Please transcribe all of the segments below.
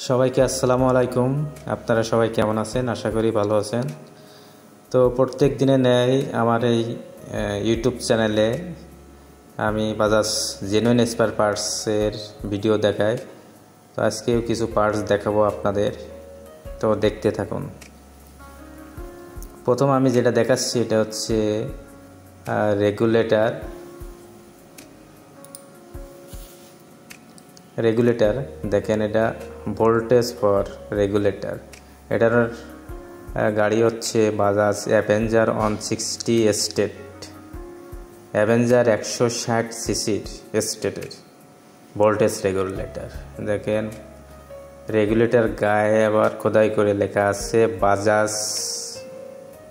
সবাইকে আসসালামু আলাইকুম। আপনারা সবাই কেমন আছেন? আশা করি ভালো আছেন। তো প্রত্যেক দিনে ন্যায় আমার এই ইউটিউব চ্যানেলে আমি বাজাজ জেনুইন স্পেয়ার পার্টসের ভিডিও দেখাই। তো আজকেও কিছু পার্টস দেখাবো আপনাদের, তো দেখতে থাকুন। প্রথম আমি যেটা দেখাচ্ছি এটা হচ্ছে রেগুলেটর। দেখেন, এটা ভোল্টেজ ফর রেগুলেটর। এটার গাড়ি হচ্ছে বাজাজ অ্যাভেঞ্জার 160 এস্টেট, অ্যাভেঞ্জার 160 সিসির এস্টেটের ভোল্টেজ রেগুলেটর। দেখেন, রেগুলেটর গায়ে আবার খোদাই করে লেখা আছে বাজাজ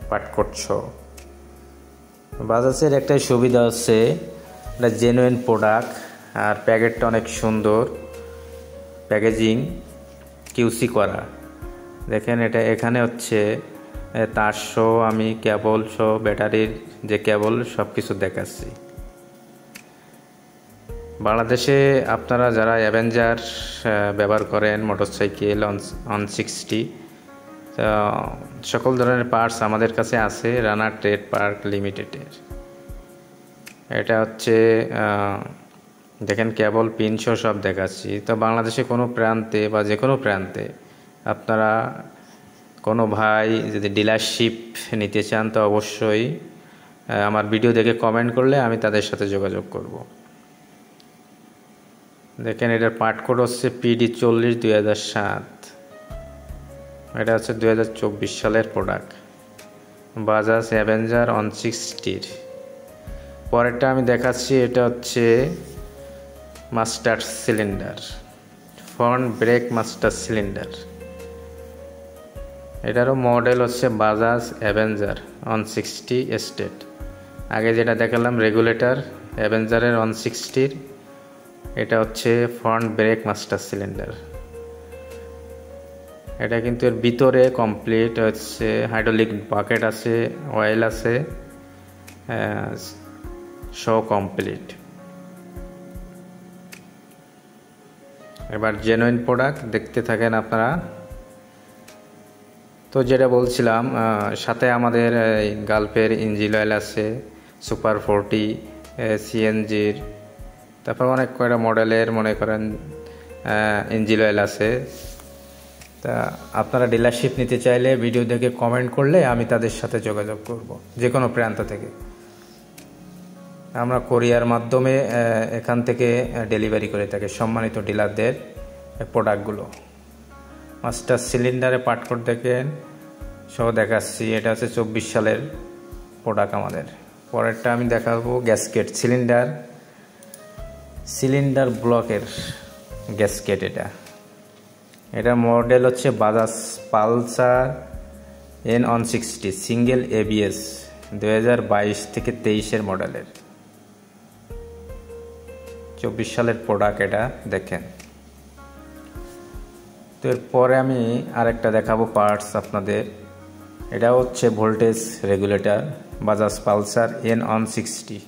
পাটকোটছ। বাজাজের একটাই সুবিধা হচ্ছে এটা জেনুইন প্রোডাক্ট, আর প্যাকেটটা অনেক সুন্দর, প্যাকেজিং কিউসি করা। দেখেন, এটা এখানে হচ্ছে তার শো, আমি কেবল শো, ব্যাটারির যে কেবল সব কিছু দেখাচ্ছি। বাংলাদেশে আপনারা যারা অ্যাভেঞ্জার ব্যবহার করেন, মোটরসাইকেল 160, সকল ধরনের পার্টস আমাদের কাছে আছে রানা ট্রেড পার্ক লিমিটেডের। এটা হচ্ছে দেখেন, কেবল পিন শো সব দেখাচ্ছি। তো বাংলাদেশে কোনো প্রান্তে বা যে কোনো প্রান্তে আপনারা কোনো ভাই যদি ডিলারশিপ নিতে চান, তো অবশ্যই আমার ভিডিও দেখে কমেন্ট করলে আমি তাদের সাথে যোগাযোগ করব। দেখেন, এটার পার্ট কোড হচ্ছে PD 40/2007। এটা হচ্ছে 2024 সালের প্রোডাক্ট, বাজাজ অ্যাভেঞ্জার 160-র। পরেরটা আমি দেখাচ্ছি, এটা হচ্ছে master cylinder, front brake master cylinder. এটারও মডেল হচ্ছে বাজাজ অ্যাভেঞ্জার 160 এস্টেট। আগে যেটা দেখালাম রেগুলেটর অ্যাভেঞ্জারের 160-র, এটা হচ্ছে ফ্রন্ট ব্রেক মাস্টার সিলিন্ডার। এটা কিন্তু এর ভিতরে কমপ্লিট হচ্ছে হাইড্রোলিক বাকেট আছে, অয়েল আছে, সব কমপ্লিট। এবার জেনুইন প্রোডাক্ট দেখতে থাকেন আপনারা। তো যেটা বলছিলাম, সাথে আমাদের গালফের ইঞ্জিন অয়েল আছে, সুপার 40 CNG'র, তারপর অনেক কয়টা মডেলের মনে করেন ইঞ্জিন অয়েল আছে। তা আপনারা ডিলারশিপ নিতে চাইলে ভিডিও দেখে কমেন্ট করলে আমি তাদের সাথে যোগাযোগ করব, যে কোনো প্রান্ত থেকে। আমরা কোরিয়ার মাধ্যমে এখান থেকে ডেলিভারি করে থাকি সম্মানিত ডিলারদের প্রোডাক্টগুলো। মাস্টার সিলিন্ডারে পার্ট কোড দেখেন, সহ দেখাচ্ছি। এটা হচ্ছে 24 সালের প্রোডাক্ট আমাদের। পরেরটা আমি দেখাবো গ্যাসকেট সিলিন্ডার ব্লকের গ্যাসকেট। এটা মডেল হচ্ছে Bajaj Pulsar N160 single ABS 2022 থেকে 23-এর মডেলের, 24 সালের প্রোডাক্ট এটা। দেখেন, তো এরপরে আমি আরেকটা দেখাবো পার্টস আপনাদের। এটা হচ্ছে voltage regulator Bajaj Pulsar N160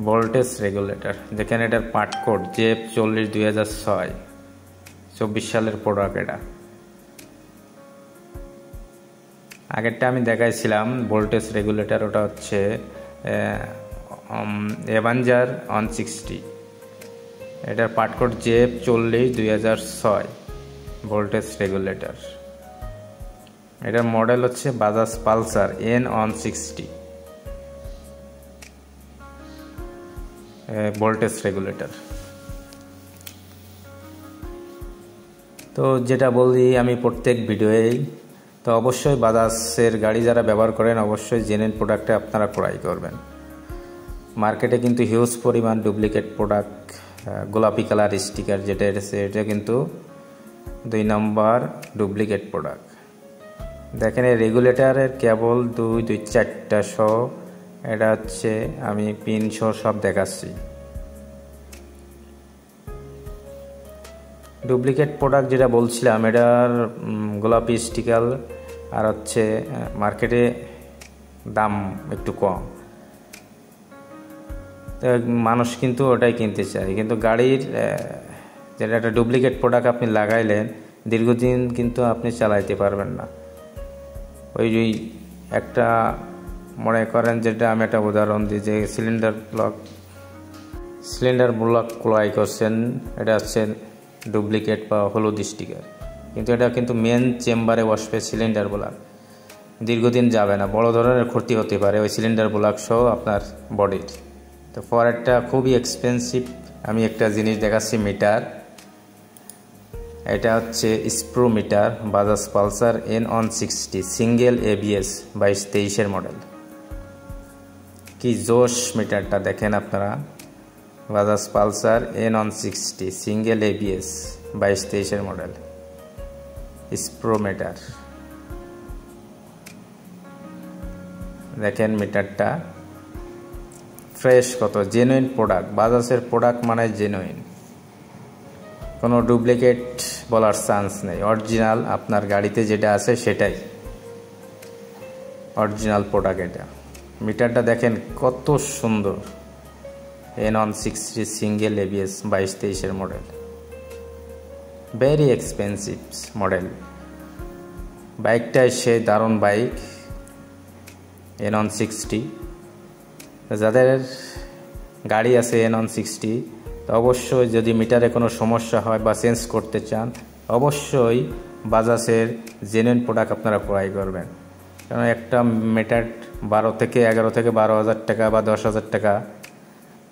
voltage regulator. দেখেন, এটার পার্ট কোড JF40/2006, 24 সালের প্রোডাক্ট এটা। আগেরটা আমি দেখাইছিলাম ভোল্টেজ রেগুলেটর, ওটা হচ্ছে অ্যাভেঞ্জার 160। এটার part code JF40/2006 voltage regulator. এটার মডেল হচ্ছে Bajaj Pulsar N160 voltage regulator. তো যেটা বলি আমি প্রত্যেক ভিডিওতেই, তো অবশ্যই বাজাজের গাড়ি যারা ব্যবহার করেন অবশ্যই জেনুইন প্রোডাক্টে আপনারা ক্রয় করবেন। মার্কেটে কিন্তু হিউজ পরিমাণ ডুপ্লিকেট প্রোডাক্ট, গোলাপি কালার স্টিকার যেটা এসেছে, এটা কিন্তু 2 নম্বর ডুপ্লিকেট প্রোডাক্ট। দেখেন, এই রেগুলেটরের কেবল 2-4টা শো, এটা হচ্ছে আমি পিন শো সব দেখাচ্ছি। ডুপ্লিকেট প্রোডাক্ট যেটা বলছিলাম, এটার গোলাপি স্টিকার আর হচ্ছে মার্কেটে দাম একটু কম, তো মানুষ কিন্তু ওটাই কিনতে চায়। কিন্তু গাড়ির যেটা একটা ডুপ্লিকেট প্রোডাক্ট আপনি লাগাইলেন, দীর্ঘদিন কিন্তু আপনি চালাইতে পারবেন না। ওই একটা মনে করেন, যেটা আমি একটা উদাহরণ দিই, যে সিলিন্ডার ব্লক ক্রয় করছেন, এটা হচ্ছে ডুপ্লিকেট বা হলুদ স্টিকার, কিন্তু এটা কিন্তু মেন চেম্বারে বসবে সিলিন্ডার ব্লক, দীর্ঘদিন যাবে না, বড় ধরনের ক্ষতি হতে পারে ওই সিলিন্ডার ব্লক সহ আপনার বডির। তো পরেরটা খুবই এক্সপেন্সিভ, আমি একটা জিনিস দেখাচ্ছি, মিটার। এটা হচ্ছে স্প্রু meter, Bajaj Pulsar N160 single ABS 22-23 model. কি জোশ মিটারটা দেখেন আপনারা, Bajaj Pulsar N160 single ABS 22-23 model স্প্রু মিটার। দেখেন মিটারটা ফ্রেশ, কত জেনুইন প্রোডাক্ট। বাজাজের প্রোডাক্ট মানে জেনুইন, কোনো ডুপ্লিকেট বলার চান্স নেই। অরিজিনাল আপনার গাড়িতে যেটা আছে সেটাই অরিজিনাল প্রোডাক্ট। এটা মিটারটা দেখেন কত সুন্দর, N160 single ABS 22-23 model, very expensive model. বাইকটাই সে দারুণ বাইক N160। যাদের গাড়ি আছে N160, তো অবশ্যই যদি মিটারে কোনো সমস্যা হয় বা চেঞ্জ করতে চান, অবশ্যই বাজাজের জেনুইন প্রোডাক্ট আপনারা ক্রয় করবেন। কারণ একটা মিটার 11 থেকে 12,000 টাকা বা 10,000 টাকা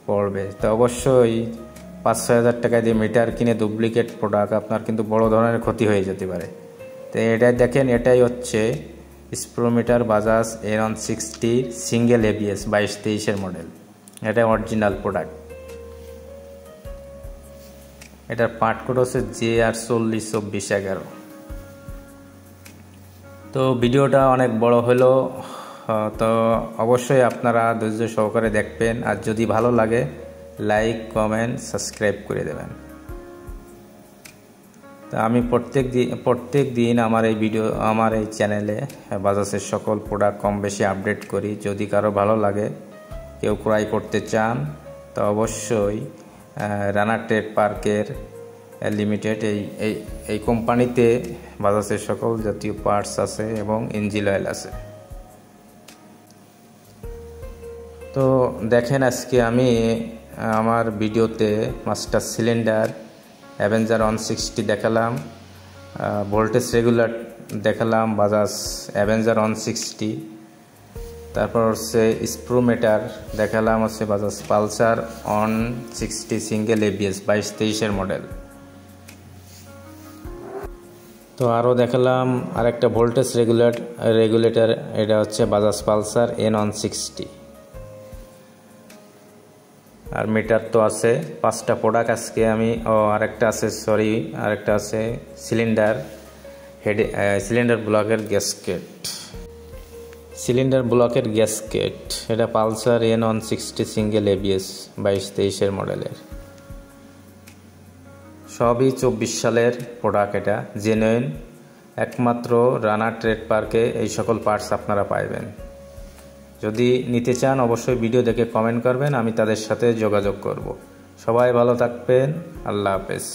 পড়বে। তো অবশ্যই 5-6 হাজার টাকা দিয়ে মিটার কিনে ডুপ্লিকেট প্রোডাক্ট আপনার কিন্তু বড় ধরনের ক্ষতি হয়ে যেতে পারে। তো এটাই দেখেন, এটাই হচ্ছে স্প্রু meter Bajaj N160 single ABS 22-23 model. এটা অরিজিনাল প্রোডাক্ট। এটার পার্ট কোড হচ্ছে JR402411। তো ভিডিওটা অনেক বড় হলো, তো অবশ্যই আপনারা ধৈর্য সহকারে দেখবেন, আর যদি ভালো লাগে লাইক, কমেন্ট, সাবস্ক্রাইব করে দেবেন। তো আমি প্রত্যেক দিন আমার এই চ্যানেলে বাজাজের সকল প্রোডাক্ট কম বেশি আপডেট করি। যদি কারো ভালো লাগে, কেউ ক্রয় করতে চান, তো অবশ্যই রানা ট্রেড পার্কের লিমিটেড এই কোম্পানিতে বাজাজের সকল জাতীয় পার্টস আছে এবং ইঞ্জিন অয়েল আছে। তো দেখেন, আজকে আমি আমার ভিডিওতে মাস্টার সিলিন্ডার অ্যাভেঞ্জার 160 দেখালাম, ভোল্টেজ রেগুলার দেখালাম বাজাজ অ্যাভেঞ্জার 160, তারপর হচ্ছে স্প্রু মিটার দেখালাম হচ্ছে Bajaj Pulsar 160 single ABS 22-23 model. তো আরও দেখালাম আরেকটা ভোল্টেজ রেগুলেটর, এটা হচ্ছে বাজাজ পালসার N160। আর মিটার তো আছে 5টা প্রোডাক্ট আজকে আমি, আরেকটা আছে সিলিন্ডার ব্লকের গ্যাসকেট, এটা পালসার N160 সিঙ্গেল ABS 22-23 মডেলের। সবই 24 সালের প্রোডাক্ট। এটা জেনুইন, একমাত্র রানা ট্রেড পার্কে এই সকল পার্টস আপনারা পাইবেন। যদি নিতে চান অবশ্যই ভিডিও দেখে কমেন্ট করবেন, আমি তাদের সাথে যোগাযোগ করব। সবাই ভালো থাকবেন, আল্লাহ হাফেজ।